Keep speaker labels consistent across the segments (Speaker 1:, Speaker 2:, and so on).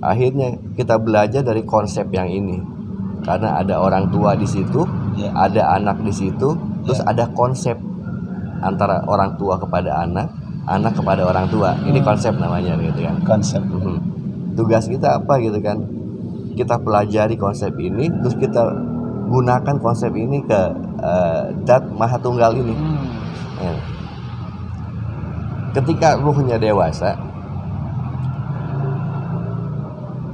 Speaker 1: Akhirnya kita belajar dari konsep yang ini, karena ada orang tua di situ, ada anak di situ, terus ada konsep antara orang tua kepada anak, anak kepada orang tua. Ini konsep namanya gitu kan.
Speaker 2: Konsep.
Speaker 1: Tugas kita apa gitu kan? Kita pelajari konsep ini, terus kita gunakan konsep ini ke Dat Maha Tunggal ini. Ya. Ketika ruhnya dewasa,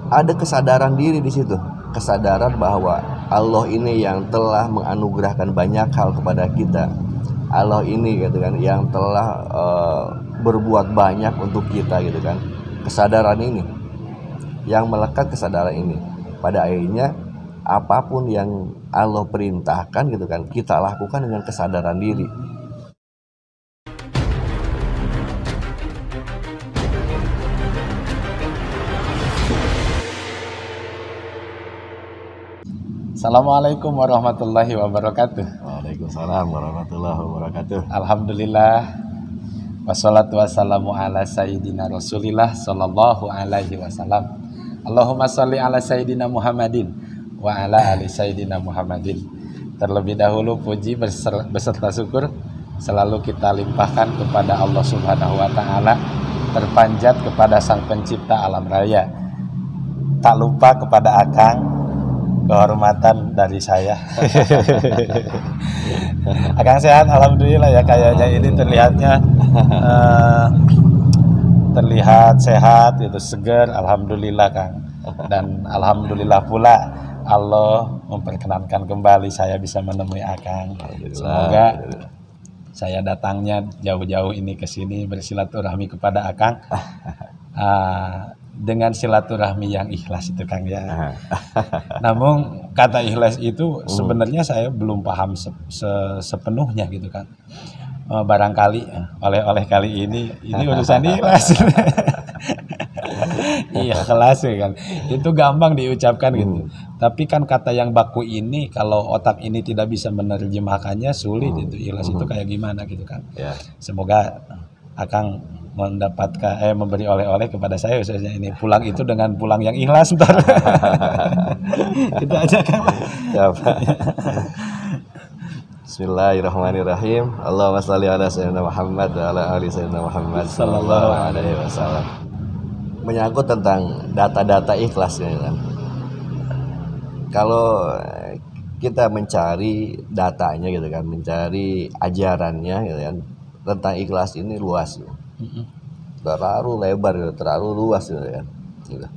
Speaker 1: ada kesadaran diri di situ, kesadaran bahwa Allah ini yang telah menganugerahkan banyak hal kepada kita. Allah ini gitu kan yang telah berbuat banyak untuk kita gitu kan. Kesadaran ini yang melekat, kesadaran ini pada akhirnya apapun yang Allah perintahkan gitu kan kita lakukan dengan kesadaran diri.
Speaker 2: Assalamualaikum warahmatullahi wabarakatuh.
Speaker 1: Waalaikumsalam warahmatullahi wabarakatuh.
Speaker 2: Alhamdulillah. Wassalatu wassalamu ala sayyidina Rasulillah sallallahu alaihi wasallam. Allahumma sholli ala sayyidina Muhammadin wa ala ali sayyidina Muhammadin. Terlebih dahulu puji beserta syukur selalu kita limpahkan kepada Allah Subhanahu wa taala, terpanjat kepada Sang Pencipta alam raya. Tak lupa kepada Akang, kehormatan dari saya. Akang sehat, alhamdulillah ya, kayaknya ini terlihatnya terlihat sehat, itu segar, alhamdulillah Kang. Dan alhamdulillah pula Allah memperkenankan kembali saya bisa menemui Akang. Semoga saya datangnya jauh-jauh ini ke sini bersilaturahmi kepada Akang. Dengan silaturahmi yang ikhlas itu Kang ya. Namun kata ikhlas itu sebenarnya saya belum paham sepenuhnya gitu kan. Barangkali oleh kali ini urusan ikhlas. Ikhlas ya kan. Itu gampang diucapkan gitu. Tapi kan kata yang baku ini kalau otak ini tidak bisa menerjemahkannya sulit itu. Ikhlas itu kayak gimana gitu kan. Semoga Akang mendapatkan memberi oleh-oleh kepada saya khususnya ini, pulang itu dengan pulang yang ikhlas ntar. Kita aja kan.
Speaker 1: Bismillahirrahmanirrahim. Allahumma shalli ala sayyidina Muhammad wa ala ali sayyidina Muhammad sallallahu alaihi wasallam. Menyangkut tentang data-data ikhlas ya kan. Kalau kita mencari datanya gitu kan, mencari ajarannya gitu kan, tentang ikhlas ini luas. Terlalu lebar gitu, terlalu luas gitu kan. Gitu.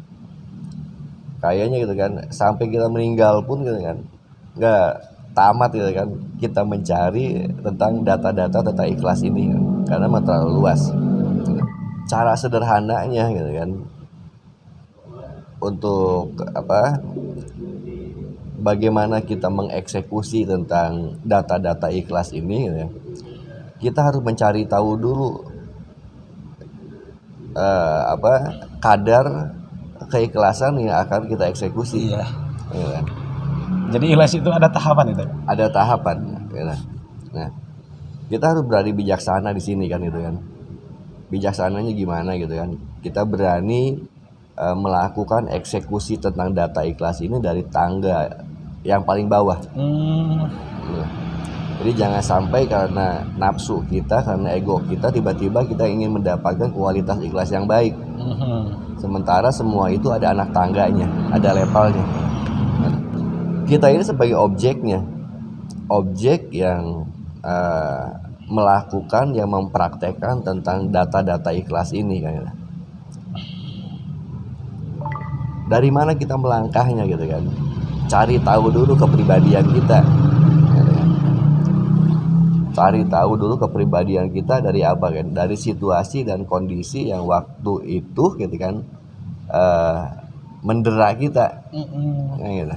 Speaker 1: Kayaknya gitu kan, sampai kita meninggal pun gitu kan, nggak tamat gitu kan kita mencari tentang data-data tentang ikhlas ini kan. Karena memang terlalu luas. Cara sederhananya gitu kan, untuk bagaimana kita mengeksekusi tentang data-data ikhlas ini gitu ya, kita harus mencari tahu dulu kadar keikhlasan yang akan kita eksekusi.
Speaker 2: Iya.
Speaker 1: Ya kan?
Speaker 2: Jadi ikhlas itu ada tahapan itu.
Speaker 1: Ada tahapan. Ya. Nah, kita harus berani bijaksana di sini kan gitu kan. Bijaksananya gimana gitu kan? Kita berani melakukan eksekusi tentang data ikhlas ini dari tangga yang paling bawah. Ya. Jadi jangan sampai karena nafsu kita, karena ego kita, tiba-tiba kita ingin mendapatkan kualitas ikhlas yang baik. Sementara semua itu ada anak tangganya, ada levelnya. Kita ini sebagai objeknya, objek yang melakukan, yang mempraktekkan tentang data-data ikhlas ini kan. Dari mana kita melangkahnya gitu kan? Cari tahu dulu kepribadian kita. Cari tahu dulu kepribadian kita dari apa kan? Dari situasi dan kondisi yang waktu itu gitu kan mendera kita. Gitu.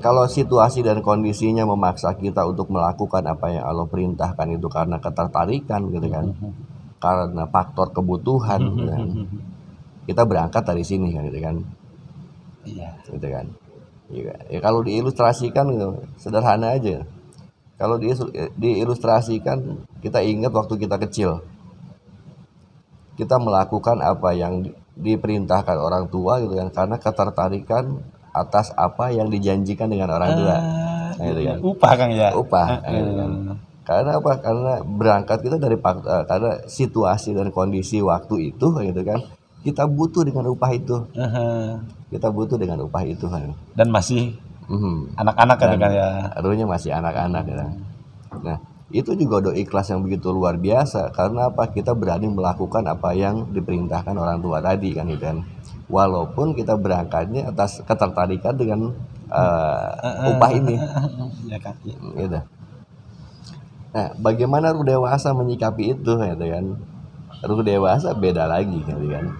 Speaker 1: Kalau situasi dan kondisinya memaksa kita untuk melakukan apa yang Allah perintahkan itu karena ketertarikan gitu kan, karena faktor kebutuhan gitu kan. Kita berangkat dari sini kan gitu kan.
Speaker 2: Iya.
Speaker 1: Gitu kan. Ya, kalau diilustrasikan gitu, sederhana aja. Kalau diilustrasikan, kita ingat waktu kita kecil, kita melakukan apa yang diperintahkan orang tua gitu kan, karena ketertarikan atas apa yang dijanjikan dengan orang tua. Nah, gitu kan.
Speaker 2: Upah Kang ya.
Speaker 1: Upah, gitu kan. Karena apa? Karena berangkat kita dari karena situasi dan kondisi waktu itu gitu kan. Kita butuh dengan upah itu. Kita butuh dengan upah itu kan.
Speaker 2: Dan masih anak-anak kan ya.
Speaker 1: Aruhnya masih anak-anak ya. Nah, itu juga udah ikhlas yang begitu luar biasa. Karena apa? Kita berani melakukan apa yang diperintahkan orang tua tadi kan gitu kan. Walaupun kita berangkatnya atas ketertarikan dengan upah ini.
Speaker 2: Ya kan.
Speaker 1: Gitu. Nah, bagaimana ruh dewasa menyikapi itu gitu kan? Ruh dewasa beda lagi gitu kan.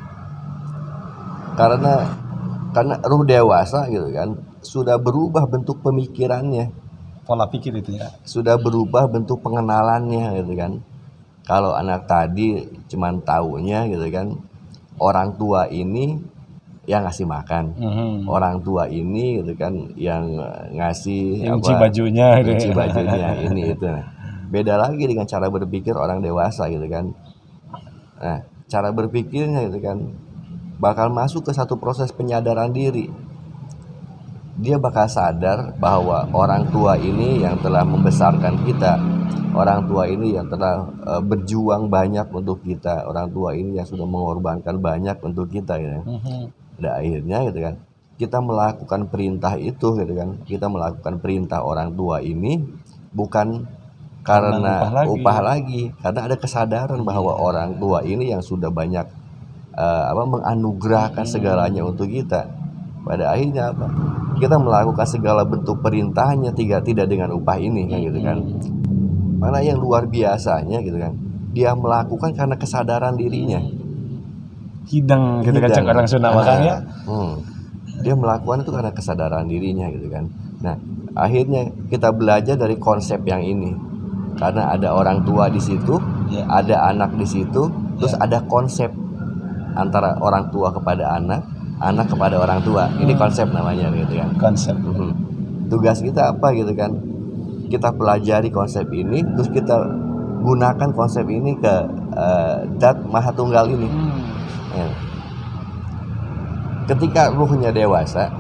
Speaker 1: Karena ruh dewasa gitu kan sudah berubah bentuk pemikirannya,
Speaker 2: Pola pikir itu ya.
Speaker 1: sudah berubah bentuk pengenalannya gitu kan. Kalau anak tadi cuman taunya gitu kan, orang tua ini yang ngasih makan, orang tua ini gitu kan yang ngasih
Speaker 2: Nyuci bajunya,
Speaker 1: nyuci bajunya ini itu. Beda lagi dengan cara berpikir orang dewasa gitu kan. Nah, cara berpikirnya gitu kan bakal masuk ke satu proses penyadaran diri. Dia bakal sadar bahwa orang tua ini yang telah membesarkan kita, orang tua ini yang telah berjuang banyak untuk kita, orang tua ini yang sudah mengorbankan banyak untuk kita gitu. Dan akhirnya gitu kan kita melakukan perintah itu gitu kan, kita melakukan perintah orang tua ini bukan karena upah lagi, karena ada kesadaran bahwa orang tua ini yang sudah banyak menganugerahkan segalanya untuk kita. Pada akhirnya apa? Kita melakukan segala bentuk perintahnya tidak dengan upah ini kan gitu kan. Mana yang luar biasanya gitu kan, dia melakukan karena kesadaran dirinya.
Speaker 2: Hidang gitu kan cek orang Sunda makanya.
Speaker 1: Dia melakukan itu karena kesadaran dirinya gitu kan. Nah, akhirnya kita belajar dari konsep yang ini. Karena ada orang tua di situ, ada anak di situ, terus ada konsep antara orang tua kepada anak, anak kepada orang tua. Ini konsep namanya gitu kan.
Speaker 2: Konsep.
Speaker 1: Tugas kita apa gitu kan? Kita pelajari konsep ini, terus kita gunakan konsep ini ke Dat Maha Tunggal ini. Ya. Ketika ruhnya dewasa,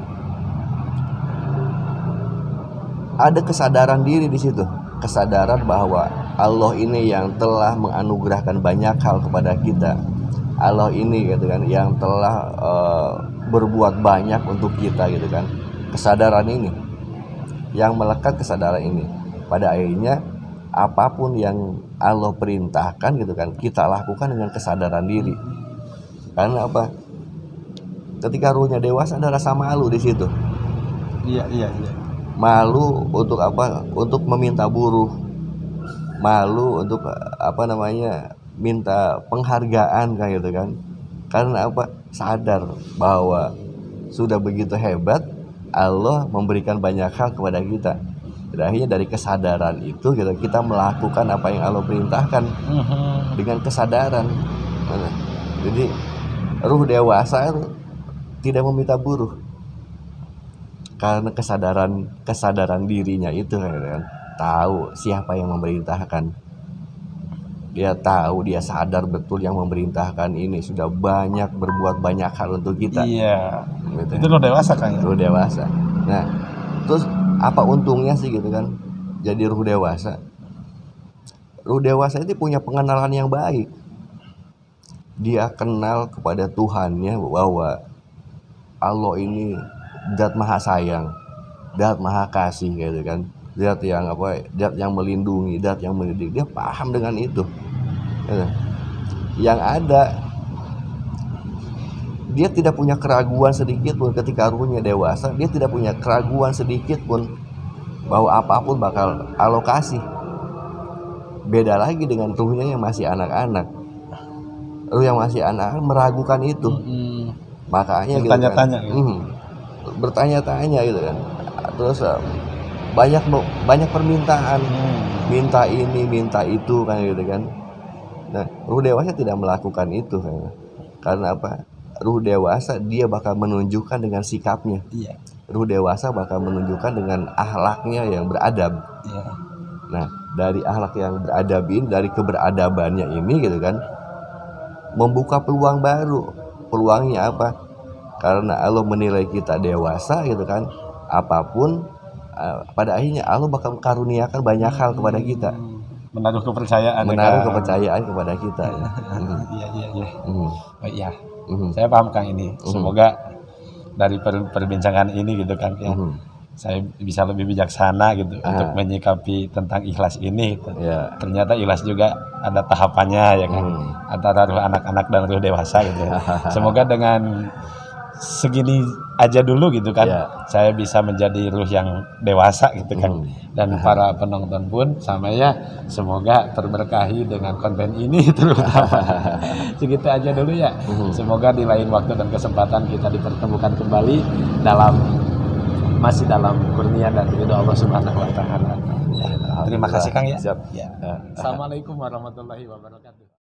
Speaker 1: ada kesadaran diri di situ. Kesadaran bahwa Allah ini yang telah menganugerahkan banyak hal kepada kita. Allah ini gitu kan yang telah berbuat banyak untuk kita gitu kan. Kesadaran ini yang melekat, kesadaran ini. Pada akhirnya apapun yang Allah perintahkan gitu kan kita lakukan dengan kesadaran diri. Karena apa? Ketika ruhnya dewasa ada rasa malu di situ.
Speaker 2: Iya.
Speaker 1: Malu untuk apa? Untuk meminta buruh. Malu untuk minta penghargaan kayak gitu kan. Karena apa? Sadar bahwa sudah begitu hebat Allah memberikan banyak hal kepada kita. Dan akhirnya dari kesadaran itu kita melakukan apa yang Allah perintahkan dengan kesadaran. Jadi ruh dewasa tidak meminta buruh. Karena kesadaran dirinya itu kan, tahu siapa yang memerintahkan. Dia tahu, dia sadar betul yang memerintahkan ini sudah berbuat banyak hal untuk kita.
Speaker 2: Iya.
Speaker 1: Gitu.
Speaker 2: Itu lo dewasa kan ya?
Speaker 1: Ruh dewasa. Nah, terus apa untungnya sih gitu kan? Jadi ruh dewasa. Ruh dewasa itu punya pengenalan yang baik. Dia kenal kepada Tuhannya bahwa Allah ini Zat Maha Sayang, Zat Maha Kasih gitu kan. Zat yang melindungi, Zat yang mendidik. Dia paham dengan itu. Yang ada dia tidak punya keraguan sedikit pun ketika ruhnya dewasa. Dia tidak punya keraguan sedikit pun bahwa apapun bakal Allah kasih. Beda lagi dengan ruhnya yang masih anak-anak. Ruh yang masih anak meragukan itu. Makanya
Speaker 2: bertanya-tanya
Speaker 1: gitu kan. Bertanya-tanya gitu kan. Terus banyak permintaan, minta ini, minta itu kan gitu kan. Nah, ruh dewasa tidak melakukan itu kan. Karena apa? Ruh dewasa dia bakal menunjukkan dengan sikapnya.
Speaker 2: Iya.
Speaker 1: Ruh dewasa bakal menunjukkan dengan akhlaknya yang beradab.
Speaker 2: Iya.
Speaker 1: Nah, dari akhlak yang beradab ini, dari keberadabannya ini gitu kan, membuka peluang baru peluangnya apa? Karena Allah menilai kita dewasa gitu kan, apapun pada akhirnya Allah bakal karuniakan banyak hal kepada kita,
Speaker 2: Menaruh kepercayaan.
Speaker 1: menaruh kepercayaan kepada kita.
Speaker 2: Iya iya iya.
Speaker 1: Mhm.
Speaker 2: Oh iya.
Speaker 1: Mhm.
Speaker 2: Saya paham Kang ini. Semoga dari perbincangan ini gitu kan ya.
Speaker 1: Mhm.
Speaker 2: Saya bisa lebih bijaksana gitu untuk menyikapi tentang ikhlas ini gitu.
Speaker 1: Ya.
Speaker 2: Ternyata ikhlas juga ada tahapannya ya kan, antara ruh anak-anak dan ruh dewasa gitu ya. Semoga dengan segini aja dulu gitu kan,
Speaker 1: Ya.
Speaker 2: saya bisa menjadi ruh yang dewasa gitu kan. Dan para penonton pun sama ya, semoga terberkahi dengan konten ini terutama. Segitu aja dulu ya. Semoga di lain waktu dan kesempatan kita dipertemukan kembali masih dalam kurnia dan ridho Allah Subhanahu wa taala. Terima kasih Kang ya.
Speaker 1: Siap.
Speaker 2: Ya. Assalamualaikum warahmatullahi wabarakatuh.